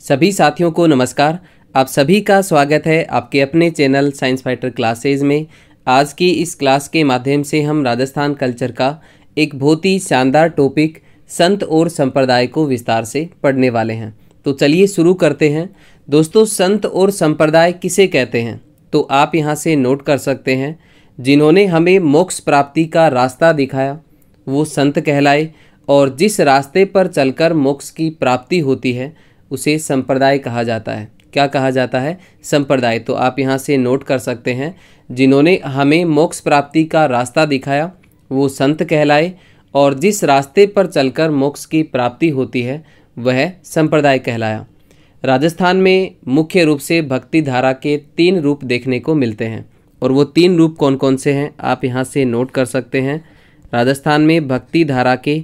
सभी साथियों को नमस्कार। आप सभी का स्वागत है आपके अपने चैनल साइंस फाइटर क्लासेज में। आज की इस क्लास के माध्यम से हम राजस्थान कल्चर का एक बहुत ही शानदार टॉपिक संत और संप्रदाय को विस्तार से पढ़ने वाले हैं। तो चलिए शुरू करते हैं। दोस्तों, संत और संप्रदाय किसे कहते हैं तो आप यहाँ से नोट कर सकते हैं। जिन्होंने हमें मोक्ष प्राप्ति का रास्ता दिखाया वो संत कहलाए, और जिस रास्ते पर चलकर मोक्ष की प्राप्ति होती है उसे संप्रदाय कहा जाता है। क्या कहा जाता है? संप्रदाय। तो आप यहाँ से नोट कर सकते हैं, जिन्होंने हमें मोक्ष प्राप्ति का रास्ता दिखाया वो संत कहलाए, और जिस रास्ते पर चलकर मोक्ष की प्राप्ति होती है वह संप्रदाय कहलाया। राजस्थान में मुख्य रूप से भक्ति धारा के 3 रूप देखने को मिलते हैं, और वो 3 रूप कौन कौन से हैं आप यहाँ से नोट कर सकते हैं। राजस्थान में भक्ति धारा के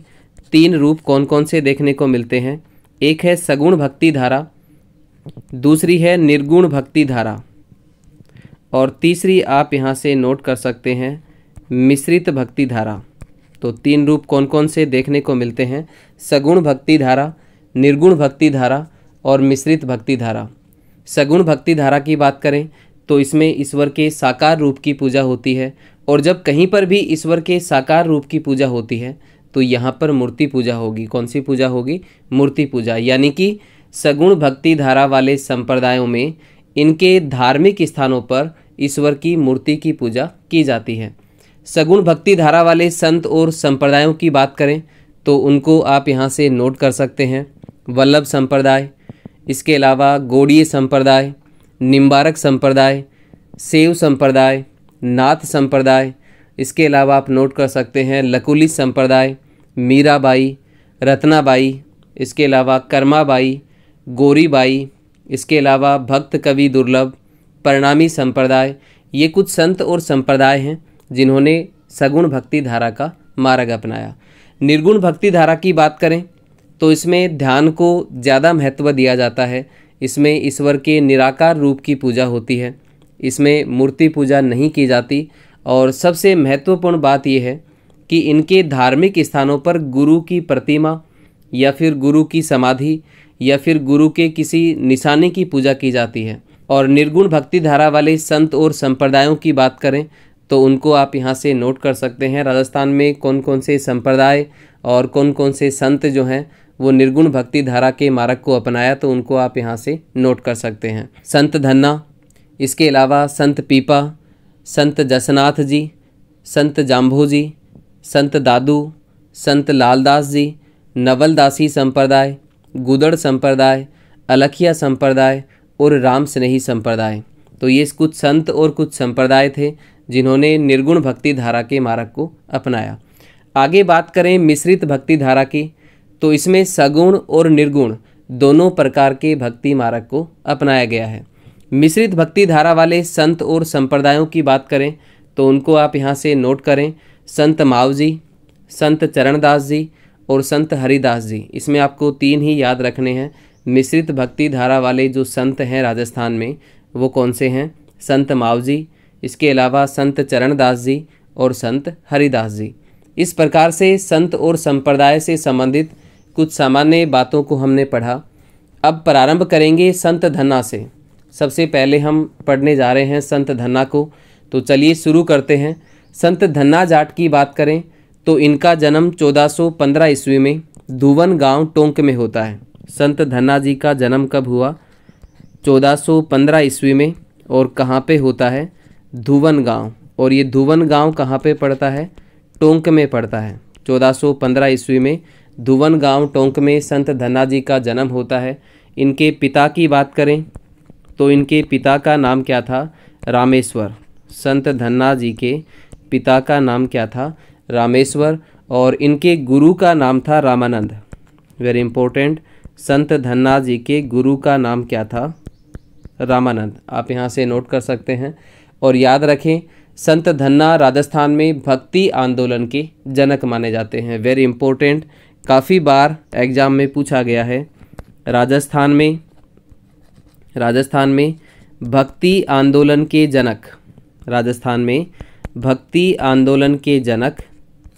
3 रूप कौन कौन से देखने को मिलते हैं। एक है सगुण भक्ति धारा, दूसरी है निर्गुण भक्ति धारा, और तीसरी आप यहाँ से नोट कर सकते हैं मिश्रित भक्ति धारा। तो 3 रूप कौन कौन से देखने को मिलते हैं? सगुण भक्ति धारा, निर्गुण भक्ति धारा और मिश्रित भक्ति धारा। सगुण भक्ति धारा की बात करें तो इसमें ईश्वर के साकार रूप की पूजा होती है, और जब कहीं पर भी ईश्वर के साकार रूप की पूजा होती है तो यहाँ पर मूर्ति पूजा होगी। कौन सी पूजा होगी? मूर्ति पूजा। यानी कि सगुण भक्ति धारा वाले संप्रदायों में इनके धार्मिक स्थानों पर ईश्वर की मूर्ति की पूजा की जाती है। सगुण भक्ति धारा वाले संत और संप्रदायों की बात करें तो उनको आप यहाँ से नोट कर सकते हैं। वल्लभ संप्रदाय, इसके अलावा गौड़ीय संप्रदाय, निम्बारक संप्रदाय, सेव संप्रदाय, नाथ संप्रदाय, इसके अलावा आप नोट कर सकते हैं लकुली संप्रदाय, मीराबाई, रत्नाबाई, इसके अलावा कर्माबाई, गोरीबाई, इसके अलावा भक्त कवि दुर्लभ, परिणामी संप्रदाय। ये कुछ संत और संप्रदाय हैं जिन्होंने सगुण भक्ति धारा का मार्ग अपनाया। निर्गुण भक्ति धारा की बात करें तो इसमें ध्यान को ज़्यादा महत्व दिया जाता है। इसमें ईश्वर के निराकार रूप की पूजा होती है, इसमें मूर्ति पूजा नहीं की जाती, और सबसे महत्वपूर्ण बात यह है कि इनके धार्मिक स्थानों पर गुरु की प्रतिमा या फिर गुरु की समाधि या फिर गुरु के किसी निशानी की पूजा की जाती है। और निर्गुण भक्ति धारा वाले संत और संप्रदायों की बात करें तो उनको आप यहाँ से नोट कर सकते हैं। राजस्थान में कौन कौन से संप्रदाय और कौन कौन से संत जो हैं वो निर्गुण भक्ति धारा के मार्ग को अपनाया, तो उनको आप यहाँ से नोट कर सकते हैं। संत धन्ना, इसके अलावा संत पीपा, संत जसनाथ जी, संत जाम्भो जी, संत दादू, संत लालदास जी, नवलदासी संप्रदाय, गुदड़ संप्रदाय, अलखिया संप्रदाय और राम स्नेही संप्रदाय। तो ये कुछ संत और कुछ संप्रदाय थे जिन्होंने निर्गुण भक्ति धारा के मार्ग को अपनाया। आगे बात करें मिश्रित भक्ति धारा की तो इसमें सगुण और निर्गुण दोनों प्रकार के भक्ति मार्ग को अपनाया गया है। मिश्रित भक्ति धारा वाले संत और संप्रदायों की बात करें तो उनको आप यहाँ से नोट करें। संत माव जी, संत चरणदास जी और संत हरिदास जी। इसमें आपको 3 ही याद रखने हैं। मिश्रित भक्ति धारा वाले जो संत हैं राजस्थान में वो कौन से हैं? संत माव जी, इसके अलावा संत चरणदास जी और संत हरिदास जी। इस प्रकार से संत और संप्रदाय से संबंधित कुछ सामान्य बातों को हमने पढ़ा। अब प्रारंभ करेंगे संत धन्ना से। सबसे पहले हम पढ़ने जा रहे हैं संत धन्ना को, तो चलिए शुरू करते हैं। संत धन्ना जाट की बात करें तो इनका जन्म 1415 ईस्वी में धुवन गांव टोंक में होता है। संत धन्ना जी का जन्म कब हुआ? 1415 ईस्वी में, और कहाँ पे होता है? धुवन गांव। और ये धुवन गांव कहाँ पे पड़ता है? टोंक में पड़ता है। 1415 ईस्वी में धुवन गांव टोंक में संत धन्ना जी का जन्म होता है। इनके पिता की बात करें तो इनके पिता का नाम क्या था? रामेश्वर। संत धन्ना जी के पिता का नाम क्या था? रामेश्वर। और इनके गुरु का नाम था रामानंद। वेरी इंपॉर्टेंट, संत धन्ना जी के गुरु का नाम क्या था? रामानंद। आप यहाँ से नोट कर सकते हैं। और याद रखें, संत धन्ना राजस्थान में भक्ति आंदोलन के जनक माने जाते हैं। वेरी इंपॉर्टेंट, काफ़ी बार एग्जाम में पूछा गया है। राजस्थान में भक्ति आंदोलन के जनक, राजस्थान में भक्ति आंदोलन के जनक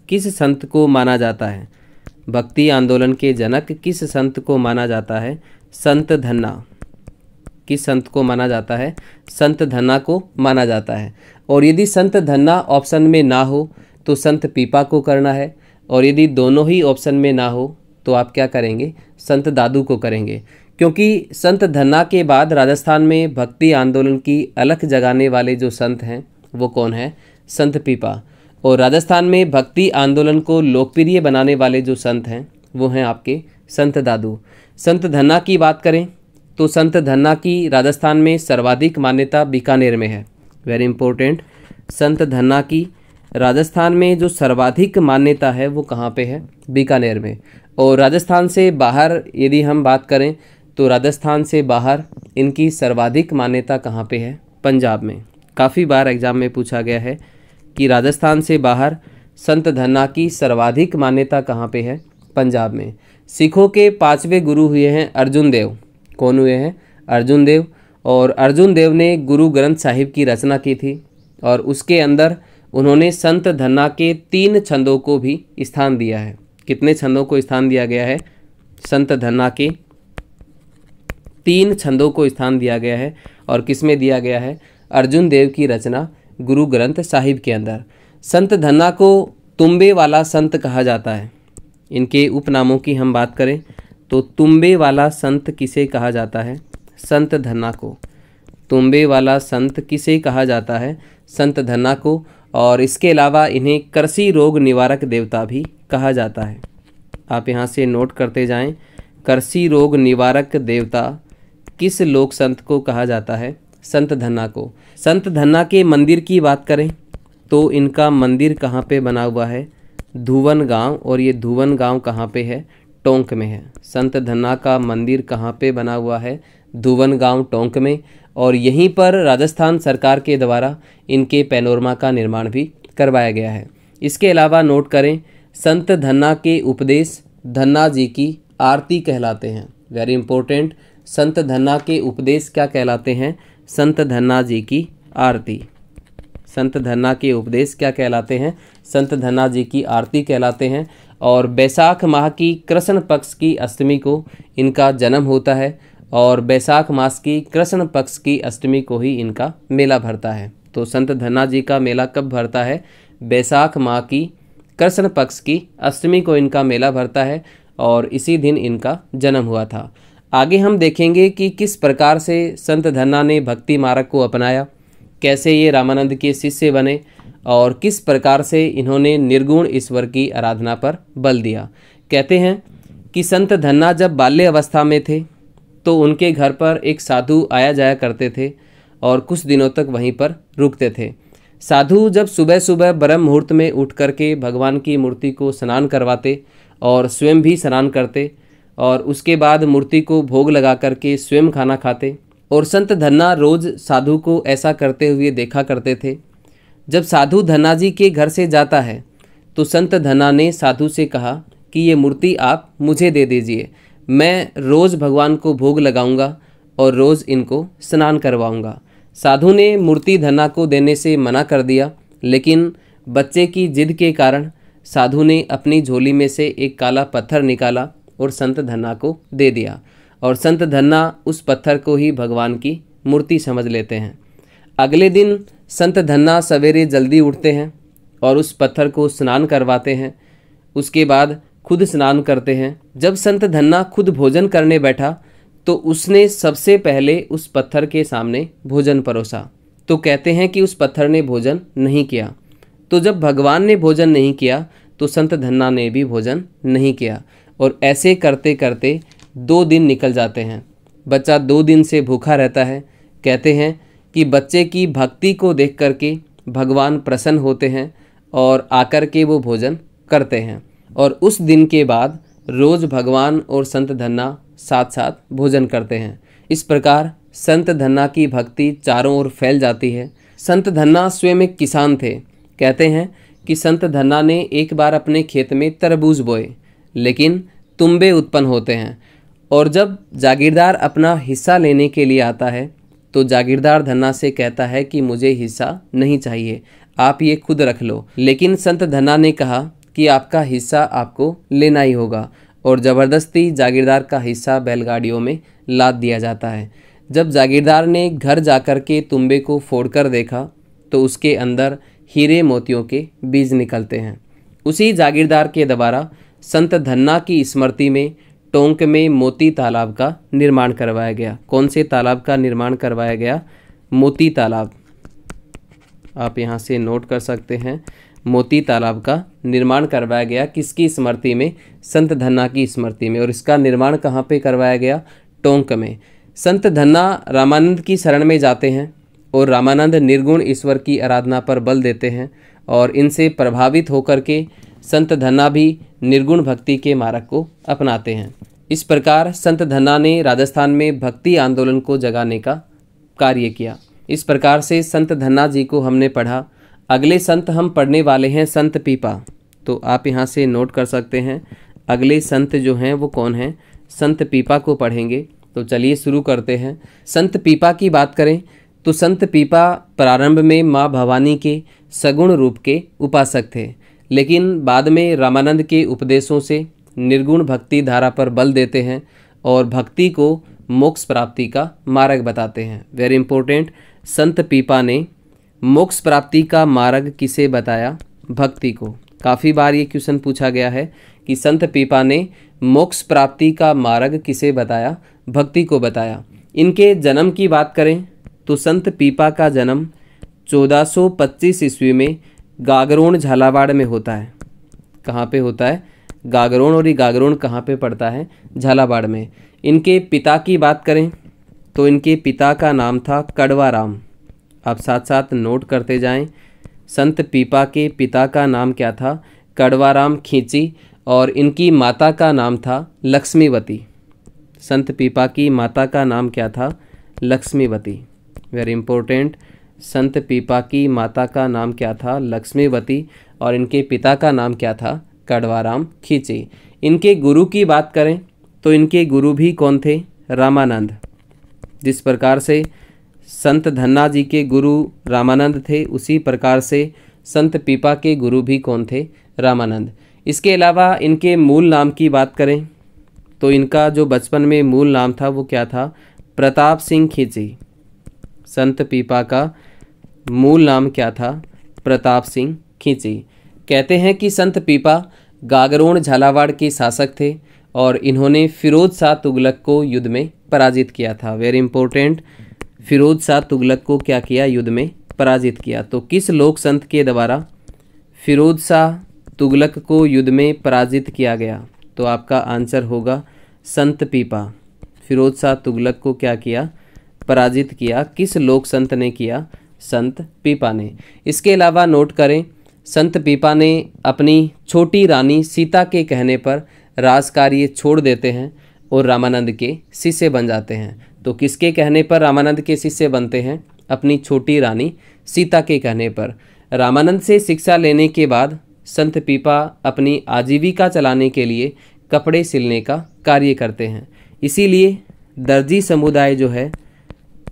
किस संत को माना जाता है? भक्ति आंदोलन के जनक किस संत को माना जाता है? संत धन्ना। किस संत को माना जाता है? संत धन्ना को माना जाता है। और यदि संत धन्ना ऑप्शन में ना हो तो संत पीपा को करना है, और यदि दोनों ही ऑप्शन में ना हो तो आप क्या करेंगे? संत दादू को करेंगे। क्योंकि संत धन्ना के बाद राजस्थान में भक्ति आंदोलन की अलख जगाने वाले जो संत हैं वो कौन है? संत पीपा। और राजस्थान में भक्ति आंदोलन को लोकप्रिय बनाने वाले जो संत हैं वो हैं आपके संत दादू। संत धन्ना की बात करें तो संत धन्ना की राजस्थान में सर्वाधिक मान्यता बीकानेर में है। वेरी इंपॉर्टेंट, संत धन्ना की राजस्थान में जो सर्वाधिक मान्यता है वो कहाँ पे है? बीकानेर में। और राजस्थान से बाहर यदि हम बात करें तो राजस्थान से बाहर इनकी सर्वाधिक मान्यता कहाँ पे है? पंजाब में। काफ़ी बार एग्जाम में पूछा गया है कि राजस्थान से बाहर संत धन्ना की सर्वाधिक मान्यता कहाँ पे है? पंजाब में। सिखों के 5वें गुरु हुए हैं अर्जुन देव। कौन हुए हैं? अर्जुन देव। और अर्जुन देव ने गुरु ग्रंथ साहिब की रचना की थी और उसके अंदर उन्होंने संत धन्ना के 3 छंदों को भी स्थान दिया है। कितने छंदों को स्थान दिया गया है? संत धन्ना के 3 छंदों को स्थान दिया गया है। और किस में दिया गया है? अर्जुन देव की रचना गुरु ग्रंथ साहिब के अंदर। संत धन्ना को तुम्बे वाला संत कहा जाता है। इनके उपनामों की हम बात करें तो तुम्बे वाला संत किसे कहा जाता है? संत धन्ना को। तुम्बे वाला संत किसे कहा जाता है? संत धन्ना को। और इसके अलावा इन्हें करसी रोग निवारक देवता भी कहा जाता है। आप यहाँ से नोट करते जाएं, करसी रोग निवारक देवता किस लोक संत को कहा जाता है? संत धन्ना को। संत धन्ना के मंदिर की बात करें तो इनका मंदिर कहाँ पे बना हुआ है? धुवन गांव। और ये धुवन गांव कहाँ पे है? टोंक में है। संत धन्ना का मंदिर कहाँ पे बना हुआ है? धुवन गांव टोंक में। और यहीं पर राजस्थान सरकार के द्वारा इनके पैनोरमा का निर्माण भी करवाया गया है। इसके अलावा नोट करें, संत धन्ना के उपदेश धन्ना जी की आरती कहलाते हैं। वेरी इंपॉर्टेंट, संत धन्ना के उपदेश क्या कहलाते हैं? संत धन्ना जी की आरती। संत धन्ना के उपदेश क्या कहलाते हैं? संत धन्ना जी की आरती कहलाते हैं। और बैसाख माह की कृष्ण पक्ष की अष्टमी को इनका जन्म होता है और बैसाख मास की कृष्ण पक्ष की अष्टमी को ही इनका मेला भरता है। तो संत धन्ना जी का मेला कब भरता है? बैसाख माह की कृष्ण पक्ष की अष्टमी को इनका मेला भरता है और इसी दिन इनका जन्म हुआ था। आगे हम देखेंगे कि किस प्रकार से संत धन्ना ने भक्ति मार्ग को अपनाया, कैसे ये रामानंद के शिष्य बने और किस प्रकार से इन्होंने निर्गुण ईश्वर की आराधना पर बल दिया। कहते हैं कि संत धन्ना जब बाल्य अवस्था में थे तो उनके घर पर एक साधु आया जाया करते थे और कुछ दिनों तक वहीं पर रुकते थे। साधु जब सुबह सुबह ब्रह्म मुहूर्त में उठ करके भगवान की मूर्ति को स्नान करवाते और स्वयं भी स्नान करते और उसके बाद मूर्ति को भोग लगा करके स्वयं खाना खाते। और संत धन्ना रोज साधु को ऐसा करते हुए देखा करते थे। जब साधु धन्ना जी के घर से जाता है तो संत धन्ना ने साधु से कहा कि ये मूर्ति आप मुझे दे दीजिए, मैं रोज़ भगवान को भोग लगाऊंगा और रोज़ इनको स्नान करवाऊंगा। साधु ने मूर्ति धन्ना को देने से मना कर दिया, लेकिन बच्चे की जिद के कारण साधु ने अपनी झोली में से एक काला पत्थर निकाला और संत धन्ना को दे दिया और संत धन्ना उस पत्थर को ही भगवान की मूर्ति समझ लेते हैं। अगले दिन संत धन्ना सवेरे जल्दी उठते हैं और उस पत्थर को स्नान करवाते हैं। उसके बाद खुद स्नान करते हैं। जब संत धन्ना खुद भोजन करने बैठा तो उसने सबसे पहले उस पत्थर के सामने भोजन परोसा। तो कहते हैं कि उस पत्थर ने भोजन नहीं किया। तो जब भगवान ने भोजन नहीं किया तो संत धन्ना ने भी भोजन नहीं किया और ऐसे करते करते 2 दिन निकल जाते हैं। बच्चा 2 दिन से भूखा रहता है। कहते हैं कि बच्चे की भक्ति को देख करके भगवान प्रसन्न होते हैं और आकर के वो भोजन करते हैं और उस दिन के बाद रोज़ भगवान और संत धन्ना साथ साथ भोजन करते हैं। इस प्रकार संत धन्ना की भक्ति चारों ओर फैल जाती है। संत धन्ना स्वयं एक किसान थे। कहते हैं कि संत धन्ना ने एक बार अपने खेत में तरबूज बोए, लेकिन तुम्बे उत्पन्न होते हैं और जब जागीरदार अपना हिस्सा लेने के लिए आता है तो जागीरदार धन्ना से कहता है कि मुझे हिस्सा नहीं चाहिए, आप ये खुद रख लो। लेकिन संत धन्ना ने कहा कि आपका हिस्सा आपको लेना ही होगा और ज़बरदस्ती जागीरदार का हिस्सा बैलगाड़ियों में लाद दिया जाता है। जब जागीरदार ने घर जाकर के तुंबे को फोड़कर देखा तो उसके अंदर हीरे मोतियों के बीज निकलते हैं। उसी जागीरदार के द्वारा संत धन्ना की स्मृति में टोंक में मोती तालाब का निर्माण करवाया गया। कौन से तालाब का निर्माण करवाया गया? मोती तालाब। आप यहाँ से नोट कर सकते हैं, मोती तालाब का निर्माण करवाया गया। किसकी स्मृति में? संत धन्ना की स्मृति में। और इसका निर्माण कहाँ पे करवाया गया? टोंक में। संत धन्ना रामानंद की शरण में जाते हैं और रामानंद निर्गुण ईश्वर की आराधना पर बल देते हैं और इनसे प्रभावित होकर के संत धन्ना भी निर्गुण भक्ति के मार्ग को अपनाते हैं। इस प्रकार संत धन्ना ने राजस्थान में भक्ति आंदोलन को जगाने का कार्य किया। इस प्रकार से संत धन्ना जी को हमने पढ़ा। अगले संत हम पढ़ने वाले हैं संत पीपा। तो आप यहाँ से नोट कर सकते हैं, अगले संत जो हैं वो कौन हैं? संत पीपा को पढ़ेंगे। तो चलिए शुरू करते हैं। संत पीपा की बात करें तो संत पीपा प्रारंभ में माँ भवानी के सगुण रूप के उपासक थे, लेकिन बाद में रामानंद के उपदेशों से निर्गुण भक्ति धारा पर बल देते हैं और भक्ति को मोक्ष प्राप्ति का मार्ग बताते हैं। वेरी इंपॉर्टेंट, संत पीपा ने मोक्ष प्राप्ति का मार्ग किसे बताया? भक्ति को। काफ़ी बार ये क्वेश्चन पूछा गया है कि संत पीपा ने मोक्ष प्राप्ति का मार्ग किसे बताया? भक्ति को बताया। इनके जन्म की बात करें तो संत पीपा का जन्म 1425 ईस्वी में गागरोन झालावाड़ में होता है। कहाँ पे होता है? गागरोन। और ये गागरोन कहाँ पे पड़ता है? झालावाड़ में। इनके पिता की बात करें तो इनके पिता का नाम था कड़वाराम। आप साथ साथ नोट करते जाएं। संत पीपा के पिता का नाम क्या था? कड़वाराम खींची। और इनकी माता का नाम था लक्ष्मीवती। संत पीपा की माता का नाम क्या था? लक्ष्मीवती। वेरी इंपॉर्टेंट, संत पीपा की माता का नाम क्या था? लक्ष्मीवती। और इनके पिता का नाम क्या था? कड़वाराम खींची। इनके गुरु की बात करें तो इनके गुरु भी कौन थे? रामानंद। जिस प्रकार से संत धन्ना जी के गुरु रामानंद थे, उसी प्रकार से संत पीपा के गुरु भी कौन थे? रामानंद। इसके अलावा इनके मूल नाम की बात करें तो इनका जो बचपन में मूल नाम था वो क्या था? प्रताप सिंह खींची। संत पीपा का मूल नाम क्या था? प्रताप सिंह खींची। कहते हैं कि संत पीपा गागरोन झालावाड़ के शासक थे और इन्होंने फिरोज शाह तुगलक को युद्ध में पराजित किया था। वेरी इंपॉर्टेंट, फिरोज शाह तुगलक को क्या किया? युद्ध में पराजित किया। तो किस लोक संत के द्वारा फिरोज शाह तुगलक को युद्ध में पराजित किया गया? तो आपका आंसर होगा संत पीपा। फिरोज शाह तुगलक को क्या किया? पराजित किया। किस लोक संत ने किया? संत पीपा ने। इसके अलावा नोट करें, संत पीपा ने अपनी छोटी रानी सीता के कहने पर राजकार्य छोड़ देते हैं और रामानंद के शिष्य बन जाते हैं। तो किसके कहने पर रामानंद के शिष्य बनते हैं? अपनी छोटी रानी सीता के कहने पर। रामानंद से शिक्षा लेने के बाद संत पीपा अपनी आजीविका चलाने के लिए कपड़े सिलने का कार्य करते हैं। इसीलिए दर्जी समुदाय जो है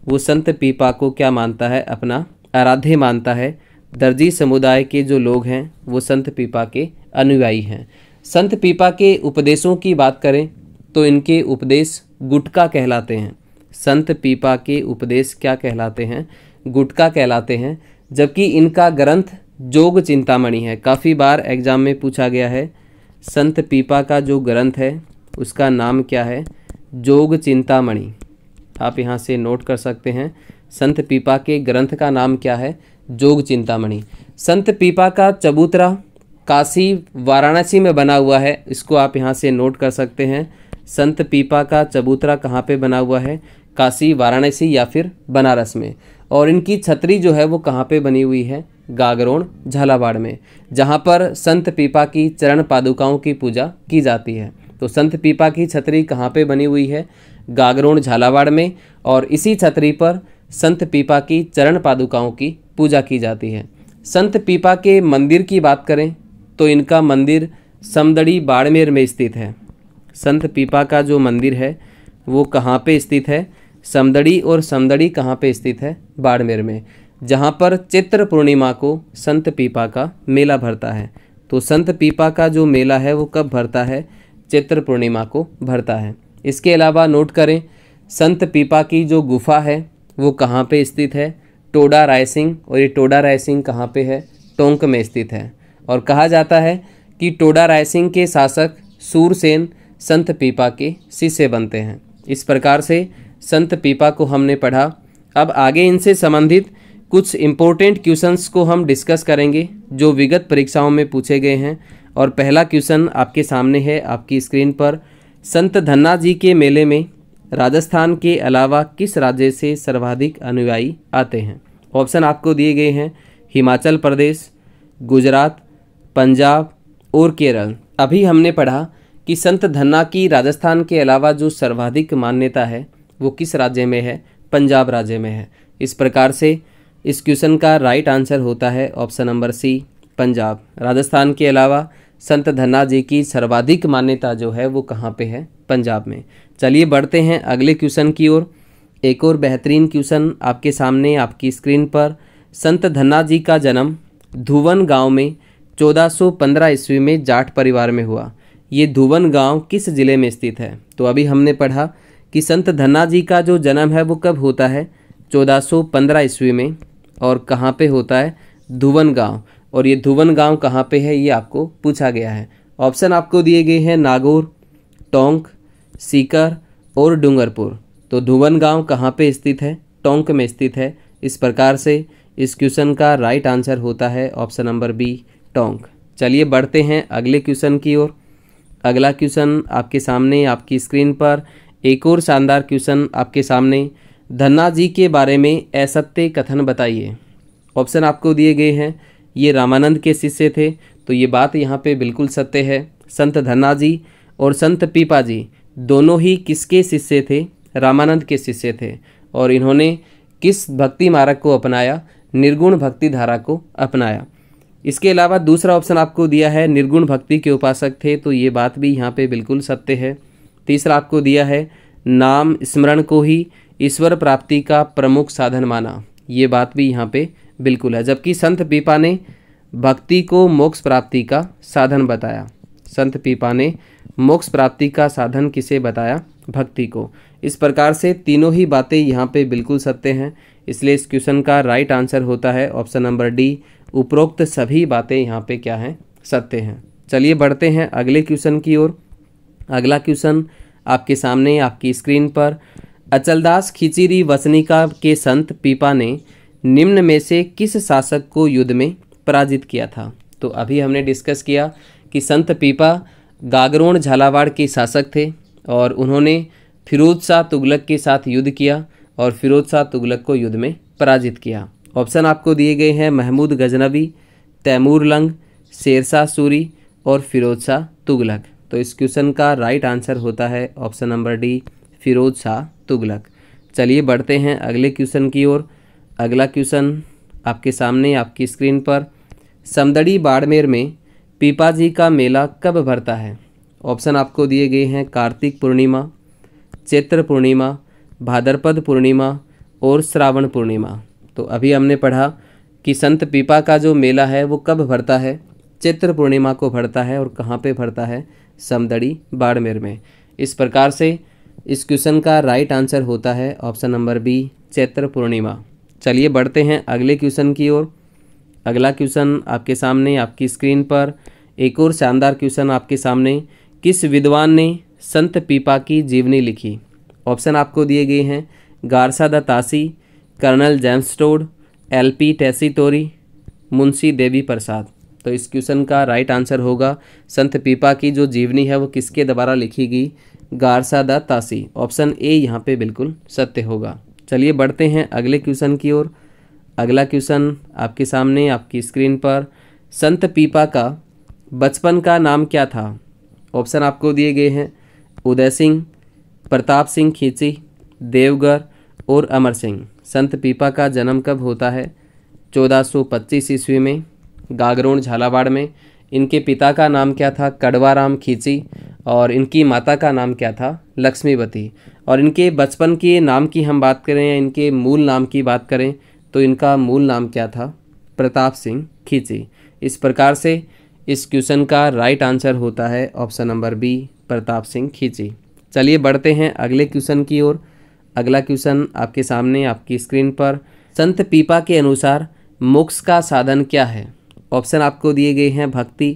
वो संत पीपा को क्या मानता है? अपना आराध्य मानता है। दर्जी समुदाय के जो लोग हैं वो संत पीपा के अनुयायी हैं। संत पीपा के उपदेशों की बात करें तो इनके उपदेश गुटका कहलाते हैं। संत पीपा के उपदेश क्या कहलाते हैं? गुटका कहलाते हैं। जबकि इनका ग्रंथ जोग चिंतामणि है। काफ़ी बार एग्जाम में पूछा गया है। संत पीपा का जो ग्रंथ है उसका नाम क्या है? जोग चिंतामणि। आप यहाँ से नोट कर सकते हैं, संत पीपा के ग्रंथ का नाम क्या है? जोग चिंतामणि। संत पीपा का चबूतरा काशी वाराणसी में बना हुआ है। इसको आप यहाँ से नोट कर सकते हैं। संत पीपा का चबूतरा कहाँ पे बना हुआ है? काशी, वाराणसी या फिर बनारस में। और इनकी छतरी जो है वो कहाँ पे बनी हुई है? गागरोन झालावाड़ में, जहाँ पर संत पीपा की चरण पादुकाओं की पूजा की जाती है। तो संत पीपा की छतरी कहाँ पे बनी हुई है? गागरोन झालावाड़ में। और इसी छतरी पर संत पीपा की चरण पादुकाओं की पूजा की जाती है। संत पीपा के मंदिर की बात करें तो इनका मंदिर समदड़ी बाड़मेर में स्थित है। संत पीपा का जो मंदिर है वो कहाँ पे स्थित है? समदड़ी। और समदड़ी कहाँ पे स्थित है? बाड़मेर में, जहाँ पर चैत्र पूर्णिमा को संत पीपा का मेला भरता है। तो संत पीपा का जो मेला है वो कब भरता है? चैत्र पूर्णिमा को भरता है। इसके अलावा नोट करें, संत पीपा की जो गुफा है वो कहाँ पे स्थित है? टोडा रायसिंग। और ये टोडा रायसिंग कहाँ पे है? टोंक में स्थित है। और कहा जाता है कि टोडा रायसिंग के शासक सूरसेन संत पीपा के शिष्य बनते हैं। इस प्रकार से संत पीपा को हमने पढ़ा। अब आगे इनसे संबंधित कुछ इम्पोर्टेंट क्वेश्चंस को हम डिस्कस करेंगे जो विगत परीक्षाओं में पूछे गए हैं। और पहला क्वेश्चन आपके सामने है आपकी स्क्रीन पर। संत धन्ना जी के मेले में राजस्थान के अलावा किस राज्य से सर्वाधिक अनुयायी आते हैं? ऑप्शन आपको दिए गए हैं, हिमाचल प्रदेश, गुजरात, पंजाब और केरल। अभी हमने पढ़ा कि संत धन्ना की राजस्थान के अलावा जो सर्वाधिक मान्यता है वो किस राज्य में है? पंजाब राज्य में है। इस प्रकार से इस क्वेश्चन का राइट आंसर होता है option number C, Punjab. Rajasthan के अलावा संत धन्ना जी की सर्वाधिक मान्यता जो है वो कहाँ पे है? पंजाब में। चलिए बढ़ते हैं अगले क्वेश्चन की ओर। एक और बेहतरीन क्वेश्चन आपके सामने आपकी स्क्रीन पर। संत धन्ना जी का जन्म धुवन गांव में 1415 ईस्वी में जाट परिवार में हुआ। ये धुवन गांव किस जिले में स्थित है? तो अभी हमने पढ़ा कि संत धन्ना जी का जो जन्म है वो कब होता है? 1415 ईस्वी में। और कहाँ पे होता है? धुवन गांव। और ये धुवन गांव कहाँ पे है ये आपको पूछा गया है। ऑप्शन आपको दिए गए हैं नागौर, टोंक, सीकर और डूंगरपुर। तो धुवन गांव कहाँ पे स्थित है? टोंक में स्थित है। इस प्रकार से इस क्वेश्चन का राइट आंसर होता है ऑप्शन नंबर बी, टोंक। चलिए बढ़ते हैं अगले क्वेश्चन की ओर। अगला क्वेश्चन आपके सामने आपकी स्क्रीन पर। एक और शानदार क्वेश्चन आपके सामने। धन्ना जी के बारे में असत्य कथन बताइए। ऑप्शन आपको दिए गए हैं, ये रामानंद के शिष्य थे। तो ये बात यहाँ पे बिल्कुल सत्य है। संत धन्ना जी और संत पीपा जी दोनों ही किसके शिष्य थे? रामानंद के शिष्य थे। और इन्होंने किस भक्ति मार्ग को अपनाया? निर्गुण भक्ति धारा को अपनाया। इसके अलावा दूसरा ऑप्शन आपको दिया है निर्गुण भक्ति के उपासक थे। तो ये बात भी यहाँ पे बिल्कुल सत्य है। तीसरा आपको दिया है नाम स्मरण को ही ईश्वर प्राप्ति का प्रमुख साधन माना। ये बात भी यहाँ पे बिल्कुल है। जबकि संत पीपा ने भक्ति को मोक्ष प्राप्ति का साधन बताया। संत पीपा ने मोक्ष प्राप्ति का साधन किसे बताया? भक्ति को। इस प्रकार से तीनों ही बातें यहाँ पे बिल्कुल सत्य हैं। इसलिए इस क्वेश्चन का राइट आंसर होता है ऑप्शन नंबर डी, उपरोक्त सभी बातें यहाँ पे क्या हैं? सत्य हैं। चलिए बढ़ते हैं अगले क्वेश्चन की ओर। अगला क्वेश्चन आपके सामने आपकी स्क्रीन पर। अचलदास खिचिरी वसनिका के संत पीपा ने निम्न में से किस शासक को युद्ध में पराजित किया था? तो अभी हमने डिस्कस किया कि संत पीपा गागरोन झालावाड़ के शासक थे और उन्होंने फिरोज शाह तुगलक के साथ युद्ध किया और फिरोज शाह तुगलक को युद्ध में पराजित किया। ऑप्शन आपको दिए गए हैं महमूद गजनवी, तैमूर लंग, शेरशाह सूरी और फिरोज शाह तुगलक। तो इस क्वेश्चन का राइट आंसर होता है option number D, Firoz Shah Tughlaq. चलिए बढ़ते हैं अगले क्वेश्चन की ओर। अगला क्वेश्चन आपके सामने आपकी स्क्रीन पर। समदड़ी बाड़मेर में पीपा जी का मेला कब भरता है? ऑप्शन आपको दिए गए हैं कार्तिक पूर्णिमा, चैत्र पूर्णिमा, भाद्रपद पूर्णिमा और श्रावण पूर्णिमा। तो अभी हमने पढ़ा कि संत पीपा का जो मेला है वो कब भरता है? चैत्र पूर्णिमा को भरता है। और कहाँ पे भरता है? समदड़ी बाड़मेर में। इस प्रकार से इस क्वेश्चन का राइट आंसर होता है ऑप्शन नंबर बी, चैत्र पूर्णिमा। चलिए बढ़ते हैं अगले क्वेश्चन की ओर। अगला क्वेश्चन आपके सामने आपकी स्क्रीन पर। एक और शानदार क्वेश्चन आपके सामने। किस विद्वान ने संत पीपा की जीवनी लिखी? ऑप्शन आपको दिए गए हैं Garcin de Tassy, colonel James Tod, LP Tessitori, Munshi Devi Prasad. तो इस क्वेश्चन का राइट आंसर होगा संत पीपा की जो जीवनी है वो किसके द्वारा लिखी गई? गारसा द तासी। ऑप्शन ए यहाँ पे बिल्कुल सत्य होगा। चलिए बढ़ते हैं अगले क्वेश्चन की ओर। अगला क्वेश्चन आपके सामने आपकी स्क्रीन पर। संत पीपा का बचपन का नाम क्या था? ऑप्शन आपको दिए गए हैं उदय सिंह, प्रताप सिंह खींची, देवगर और अमर सिंह। संत पीपा का जन्म कब होता है? 1425 ईस्वी में गागरोन झालावाड़ में। इनके पिता का नाम क्या था? कड़वाराम खींची। और इनकी माता का नाम क्या था? लक्ष्मीवती। और इनके बचपन के नाम की हम बात करें या इनके मूल नाम की बात करें तो इनका मूल नाम क्या था? प्रताप सिंह खींची। इस प्रकार से इस क्वेश्चन का राइट आंसर होता है option number B, Pratap Singh Khinchi. चलिए बढ़ते हैं अगले क्वेश्चन की ओर। अगला क्वेश्चन आपके सामने आपकी स्क्रीन पर। संत पीपा के अनुसार मोक्ष का साधन क्या है? ऑप्शन आपको दिए गए हैं भक्ति,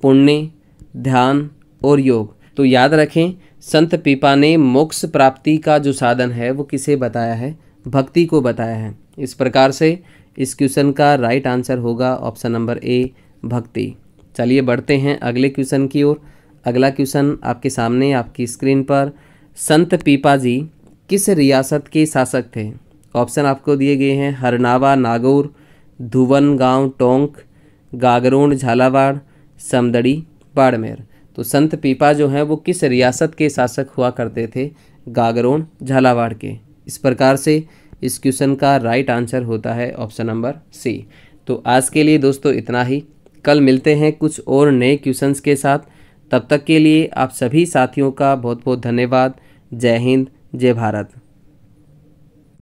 पुण्य, ध्यान और योग। तो याद रखें, संत पीपा ने मोक्ष प्राप्ति का जो साधन है वो किसे बताया है? भक्ति को बताया है। इस प्रकार से इस क्वेश्चन का राइट आंसर होगा ऑप्शन नंबर ए, भक्ति। चलिए बढ़ते हैं अगले क्वेश्चन की ओर। अगला क्वेश्चन आपके सामने आपकी स्क्रीन पर। संत पीपा जी किस रियासत के शासक थे? ऑप्शन आपको दिए गए हैं हरनावा नागौर, धुवन गांव टोंक, गागरोन झालावाड़, समदड़ी बाड़मेर। तो संत पीपा जो हैं वो किस रियासत के शासक हुआ करते थे? गागरोन झालावाड़ के। इस प्रकार से इस क्वेश्चन का राइट आंसर होता है ऑप्शन नंबर सी। तो आज के लिए दोस्तों इतना ही। कल मिलते हैं कुछ और नए क्वेश्चंस के साथ। तब तक के लिए आप सभी साथियों का बहुत बहुत धन्यवाद। जय हिंद, जय भारत।